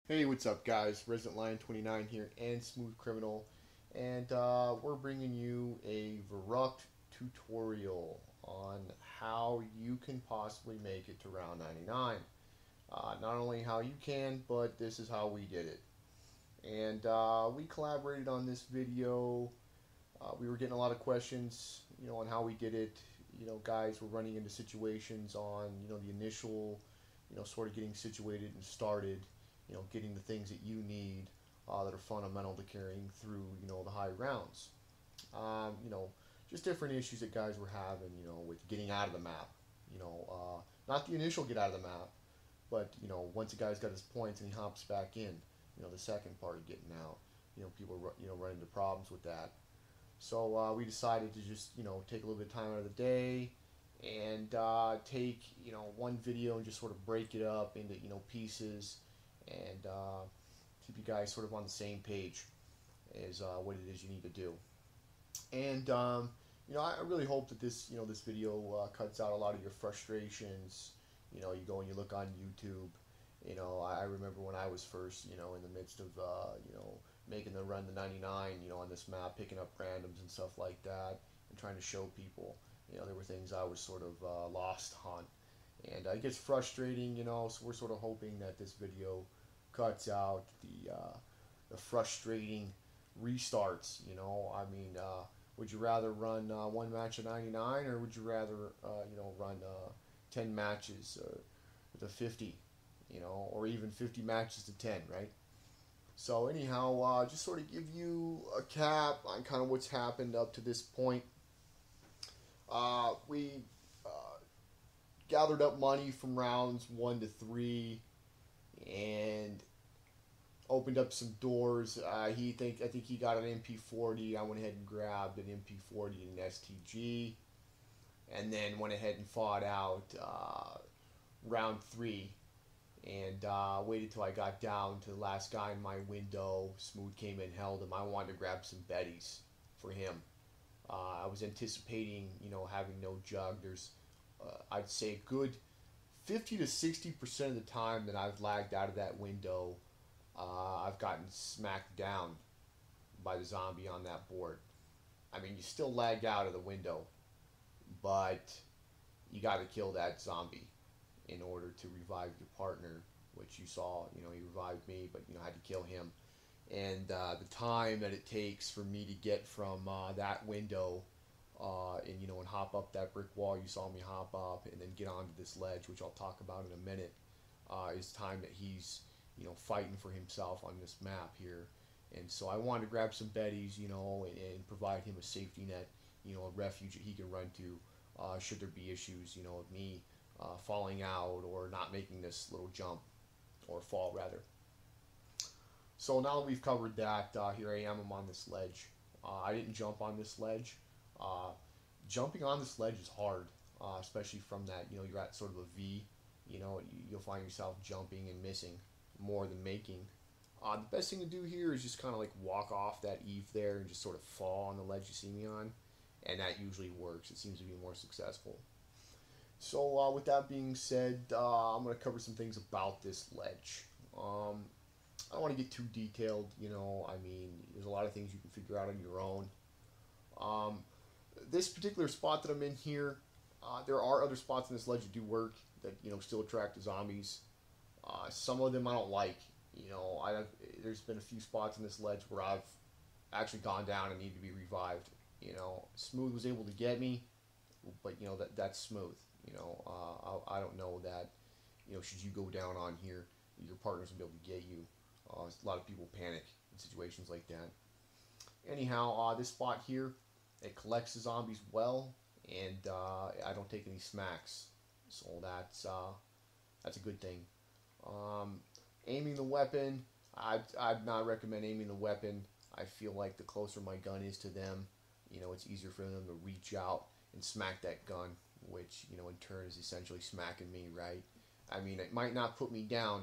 Hey, what's up, guys? Resident Lion 29 here and Smooth Criminal, and we're bringing you a Verrukt tutorial on how you can possibly make it to round 99. Not only how you can, but this is how we did it. And we collaborated on this video. We were getting a lot of questions, on how we did it. Guys were running into situations on, the initial, sort of getting situated and started, getting the things that you need that are fundamental to carrying through, the high rounds. Um, you know, just different issues that guys were having, with getting out of the map. Not the initial get out of the map, but once a guy's got his points and he hops back in, the second part of getting out. People run into problems with that. So we decided to just take a little bit of time out of the day and take one video and just sort of break it up into pieces and keep you guys sort of on the same page as what it is you need to do. And I really hope that this video cuts out a lot of your frustrations. You go and you look on YouTube. I remember when I was first, in the midst of, making the run to 99, on this map, picking up randoms and stuff like that, and trying to show people. There were things I was sort of lost on, and it gets frustrating. So we're sort of hoping that this video cuts out the frustrating restarts. Would you rather run one match of 99, or would you rather run 10 matches with a 50, or even 50 matches to 10, right? So anyhow, just sort of give you a cap on kind of what's happened up to this point. We gathered up money from rounds 1 to 3 and opened up some doors. I think he got an MP40. I went ahead and grabbed an MP40 and an STG, and then went ahead and fought out round 3 and waited till I got down to the last guy in my window. Smooth came in, held him. I wanted to grab some betties for him. I was anticipating, having no jug. There's, I'd say, a good 50 to 60% of the time that I've lagged out of that window, I've gotten smacked down by the zombie on that board. I mean, you still lagged out of the window, but you got to kill that zombie in order to revive your partner, which you saw. He revived me, but I had to kill him. And the time that it takes for me to get from that window and hop up that brick wall you saw me hop up and then get onto this ledge, which I'll talk about in a minute, is time that he's fighting for himself on this map here. And so I wanted to grab some betties, and provide him a safety net, a refuge that he can run to should there be issues, of me falling out or not making this little jump, or fall rather. So now that we've covered that, here I am. I'm on this ledge. I didn't jump on this ledge. Uh, Jumping on this ledge is hard, especially from that. You're at sort of a V. You'll find yourself jumping and missing more than making. The best thing to do here is just kind of like walk off that eave there and just sort of fall on the ledge you see me on, and that usually works. It seems to be more successful. So with that being said, I'm going to cover some things about this ledge. I don't want to get too detailed. There's a lot of things you can figure out on your own. Um, this particular spot that I'm in here, there are other spots in this ledge that do work that still attract the zombies. Some of them I don't like. There's been a few spots in this ledge where I've actually gone down and need to be revived. Smooth was able to get me, but that's Smooth. I don't know that should you go down on here, your partner's gonna be able to get you. A lot of people panic in situations like that. Anyhow, this spot here, it collects the zombies well, and I don't take any smacks, so that's a good thing. Aiming the weapon, I'd not recommend aiming the weapon. I feel like the closer my gun is to them, it's easier for them to reach out and smack that gun, which in turn is essentially smacking me, right? It might not put me down,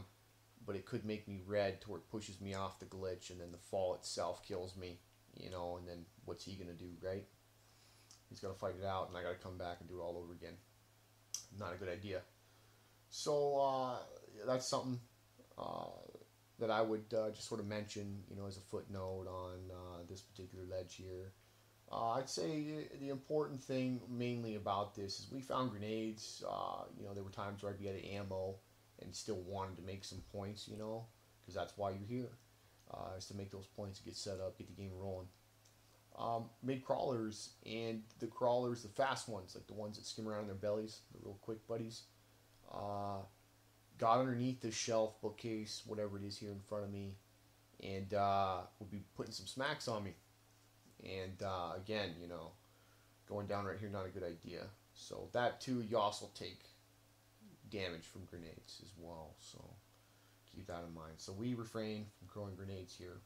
but it could make me red to where it pushes me off the glitch, and then the fall itself kills me, and then what's he gonna do, right? He's gonna fight it out, and I gotta come back and do it all over again. Not a good idea. So that's something. that I would just sort of mention, as a footnote on this particular ledge here. I'd say the important thing mainly about this is we found grenades. There were times where I'd be out of ammo and still wanted to make some points, because that's why you're here, is to make those points, get set up, get the game rolling. Made crawlers, and the crawlers, the fast ones, like the ones that skim around in their bellies, the real quick buddies, got underneath this shelf, bookcase, whatever it is here in front of me, and would be putting some smacks on me. And again, going down right here, not a good idea. So that too, you also take damage from grenades as well. So keep that in mind. So we refrain from throwing grenades here.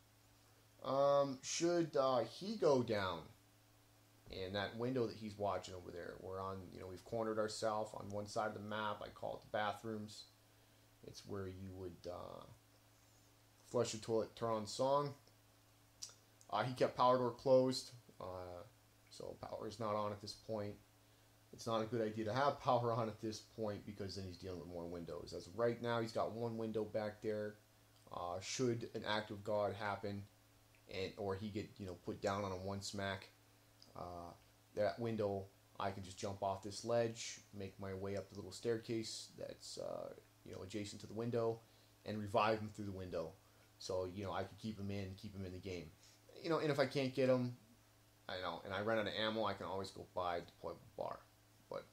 Should he go down, and that window that he's watching over there, we're on, we've cornered ourselves on one side of the map. I call it the bathrooms. It's where you would flush your toilet, turn on the song. He kept power door closed, so power is not on at this point. It's not a good idea to have power on at this point because then he's dealing with more windows. As of right now, he's got one window back there. Should an act of God happen, or he get put down on a one smack, that window, I can just jump off this ledge, make my way up the little staircase that's adjacent to the window, and revive him through the window. So I could keep him in the game. And if I can't get him, and I run out of ammo, I can always go buy a deployable bar. But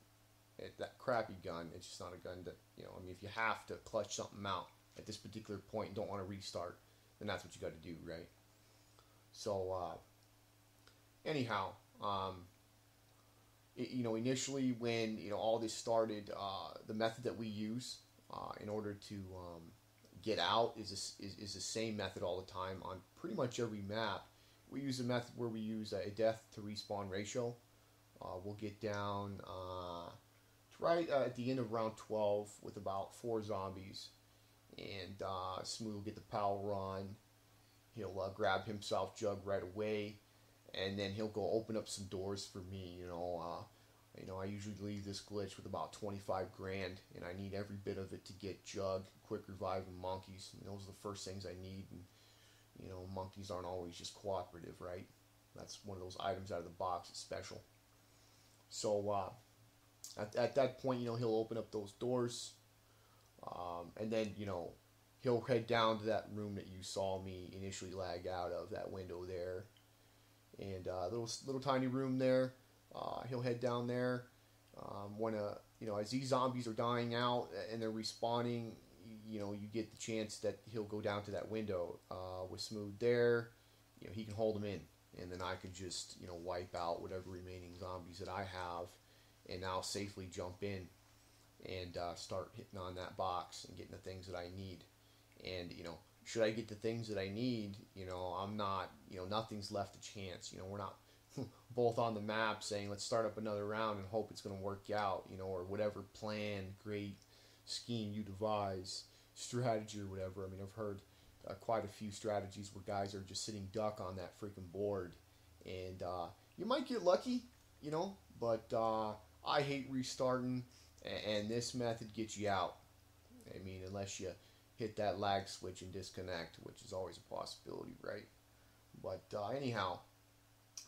that crappy gun, it's just not a gun that, if you have to clutch something out at this particular point and don't want to restart, then that's what you got to do, right? So, anyhow, initially when, all this started, the method that we use in order to get out is the same method all the time on pretty much every map. We use a method where we use a death to respawn ratio. We'll get down right at the end of round 12 with about 4 zombies, and Smooth will get the power on. He'll grab himself Jug right away, and then he'll go open up some doors for me. I usually leave this glitch with about 25 grand, and I need every bit of it to get Jug, quick revive, and monkeys. Those are the first things I need. And monkeys aren't always just cooperative, right? That's one of those items out of the box. It's special. So at that point, he'll open up those doors, and then he'll head down to that room that you saw me initially lag out of, that window there, and little tiny room there. He'll head down there. When as these zombies are dying out and they're respawning, you get the chance that he'll go down to that window with Smooth there. He can hold them in, and then I can just wipe out whatever remaining zombies that I have, and now safely jump in and start hitting on that box and getting the things that I need. And should I get the things that I need, I'm not, nothing's left to chance. We're not both on the map saying let's start up another round and hope it's going to work out, or whatever plan, great scheme you devise, strategy or whatever. I've heard quite a few strategies where guys are just sitting duck on that freaking board, and you might get lucky, but I hate restarting, and this method gets you out. Unless you hit that lag switch and disconnect, which is always a possibility, right? But anyhow,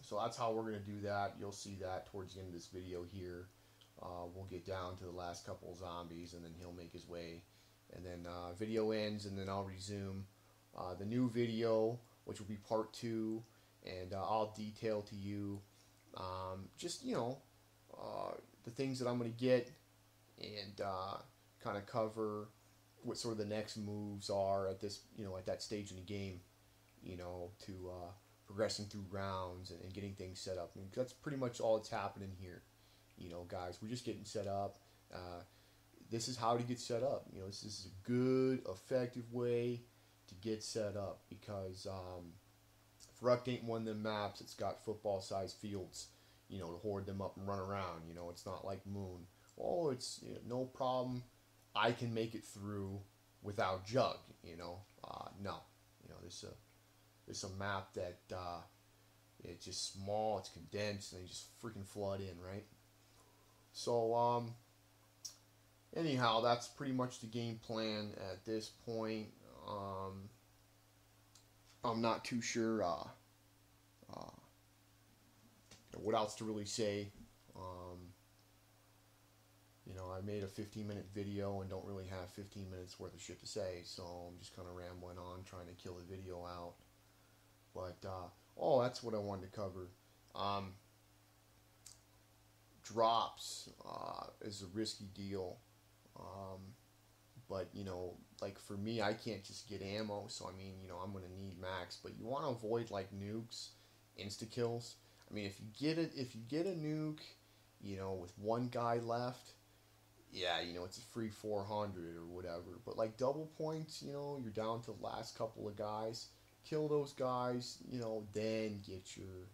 so that's how we're going to do that. You'll see that towards the end of this video here. We'll get down to the last couple of zombies, and then he'll make his way. And then video ends, and then I'll resume the new video, which will be part 2. And I'll detail to you just, the things that I'm going to get, and kind of cover what sort of the next moves are at this, at that stage in the game, to progressing through rounds and getting things set up. That's pretty much all that's happening here. Guys, we're just getting set up. This is how to get set up. This is a good, effective way to get set up, because Verrukt ain't one of them maps that's got football-sized fields, to hoard them up and run around. It's not like Moon. Oh, it's no problem. I can make it through without Jug. No. This is a map that it's just small, it's condensed, and you just freaking flood in, right? So anyhow, that's pretty much the game plan at this point. I'm not too sure what else to really say. I made a 15-minute video and don't really have 15 minutes worth of shit to say, so I'm just kind of rambling on, trying to kill the video out. But, that's what I wanted to cover. Drops is a risky deal. But, like for me, I can't just get ammo, so I mean, I'm going to need max. But you want to avoid, like, nukes, insta-kills. I mean, if you get a nuke, with one guy left, yeah, it's a free 400 or whatever. But like double points, you're down to the last couple of guys. Kill those guys, then get your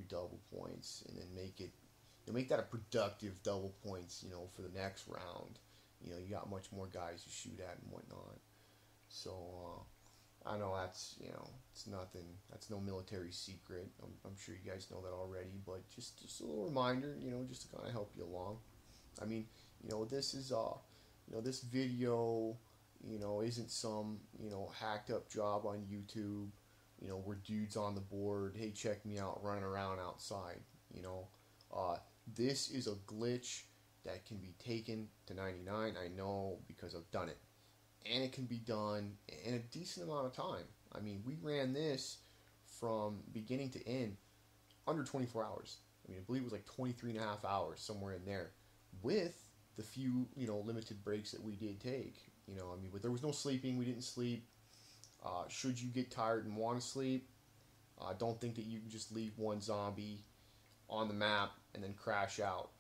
double points, and then make that a productive double points, for the next round. You got much more guys to shoot at and whatnot. So I know that's it's nothing. That's no military secret. I'm sure you guys know that already, but just a little reminder, just to kind of help you along. I mean, this is this video, isn't some hacked up job on YouTube, where dudes on the board, hey, check me out, running around outside. This is a glitch that can be taken to 99. I know because I've done it, and it can be done in a decent amount of time. I mean, we ran this from beginning to end under 24 hours. I mean, I believe it was like 23 and a half hours, somewhere in there, with the few, limited breaks that we did take. I mean, but there was no sleeping. We didn't sleep. Should you get tired and want to sleep, don't think that you can just leave one zombie on the map and then crash out.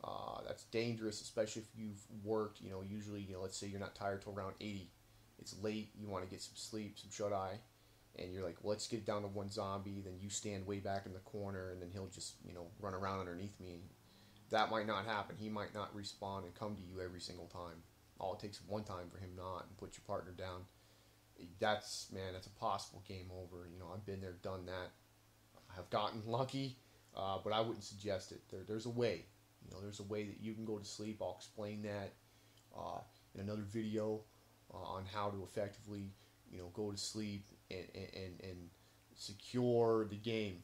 That's dangerous, especially if you've worked, usually, let's say you're not tired till around 80. It's late, you want to get some sleep, some shut-eye, and you're like, well, let's get down to one zombie, then you stand way back in the corner, and then he'll just, run around underneath me. That might not happen. He might not respawn and come to you every single time. All it takes one time for him not, and put your partner down. That's a possible game over. I've been there, done that. I've gotten lucky, but I wouldn't suggest it. There's a way. There's a way that you can go to sleep. I'll explain that in another video on how to effectively, go to sleep and secure the game,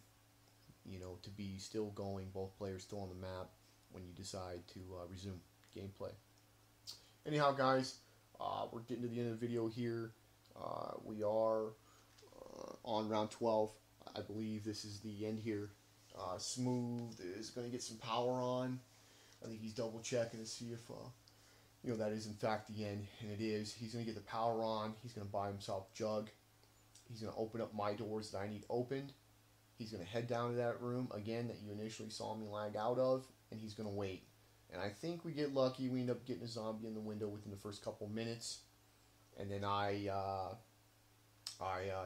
to be still going, both players still on the map when you decide to resume gameplay. Anyhow, guys, we're getting to the end of the video here. We are on round 12. I believe this is the end here. Smooth is going to get some power on. I think he's double checking to see if that is in fact the end, and it is. He's going to get the power on. He's going to buy himself Jug. He's going to open up my doors that I need opened. He's going to head down to that room again that you initially saw me lag out of, and he's going to wait. And I think we get lucky. We end up getting a zombie in the window within the first couple minutes, and then I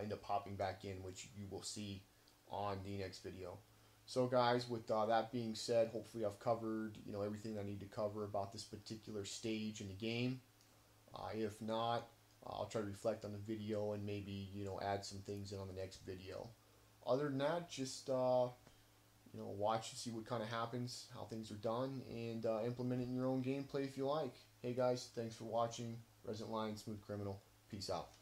end up popping back in, which you will see on the next video. So guys, with that being said, hopefully I've covered everything I need to cover about this particular stage in the game. If not, I'll try to reflect on the video and maybe add some things in on the next video. Other than that, just watch and see what kind of happens, how things are done, and implement it in your own gameplay if you like. Hey guys, thanks for watching. Resident Lion, Smooth Criminal. Peace out.